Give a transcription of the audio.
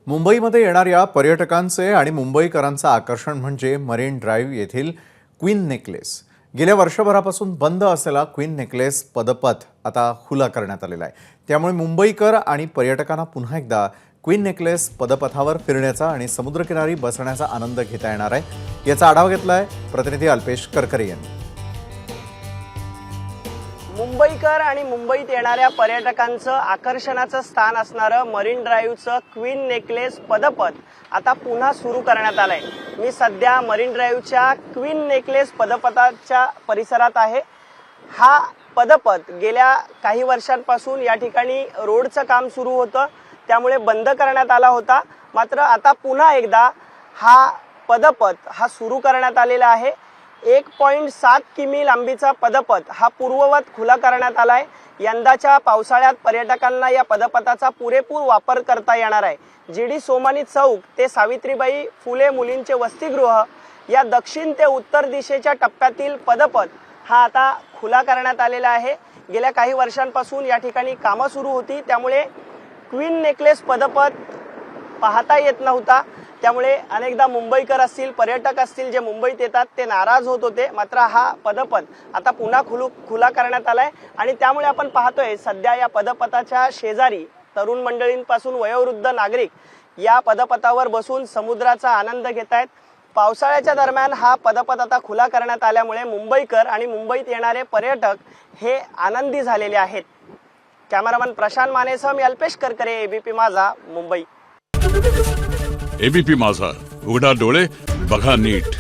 मुंबईमध्ये येणाऱ्या पर्यटकांचे आणि मुंबईकरांचं आकर्षण म्हणजे मरीन ड्राईव्ह येथील क्वीन नेकलेस। गेल्या वर्षभरापासून बंद असलेला क्वीन नेकलेस पदपथ आता खुला करण्यात आलेला आहे। त्यामुळे मुंबईकर आणि पर्यटकांना पुन्हा एकदा क्वीन नेकलेस पदपथावर फिरण्याचा आणि समुद्रकिनारी बसण्याचा आनंद घेता येणार आहे। याचा आढावा घेतलाय प्रतिनिधी अल्पेश करकरे यांनी। मुंबईकर आणि मुंबईत येणाऱ्या पर्यटकांचं आकर्षणाचं स्थान असणारं मरीन ड्राईव्हचं क्वीन नेकलेस पदपथ आता पुन्हा सुरू करण्यात आलंय। मी सध्या मरीन ड्राईव्हच्या क्वीन नेकलेस पदपथाच्या परिसरात आहे। हा पदपथ गेल्या काही वर्षांपासून या ठिकाणी रोडचं काम सुरू होतं, त्यामुळे बंद करण्यात आला होता। मात्र आता पुन्हा एकदा हा पदपथ सुरू करण्यात आलेला आहे। 1.7 किमी लांबीचा पदपथ हा पूर्ववत खुला करण्यात आलाय। यंदाच्या पावसाळ्यात पर्यटकांना या पदपथाचा पुरेपूर वापर करता येणार आहे। जीडी सोमानी चौक ते सावित्रीबाई फुले मुलींचे वसतिगृह या दक्षिण ते उत्तर दिशेच्या टप्प्यातील पदपथ हा आता खुला करण्यात आलेला आहे। गेल्या काही वर्षांपासून या ठिकाणी कामं सुरू होती, त्यामुळे क्वीन नेकलेस पदपथ पाहता येत नव्हता। त्यामुळे अनेकदा मुंबईकर असतील, पर्यटक असतील जे मुंबईत येतात ते नाराज होत होते। मात्र हा पदपथ आता पुन्हा खुला करण्यात आलाय आणि त्यामुळे आपण पाहतोय सध्या या पदपथाच्या शेजारी तरुण मंडळींपासून वयोवृद्ध नागरिक या पदपथावर बसून समुद्राचा आनंद घेत आहेत। पावसाळ्याच्या दरम्यान हा पदपथ आता खुला करण्यात आल्यामुळे मुंबईकर आणि मुंबईत येणारे पर्यटक हे आनंदी झालेले आहेत। कॅमेरामन प्रशांत मानेसह मी अल्पेश करकरे, एबीपी माझा, मुंबई। एबीपी माझा, उघडा डोळे बघा नीट।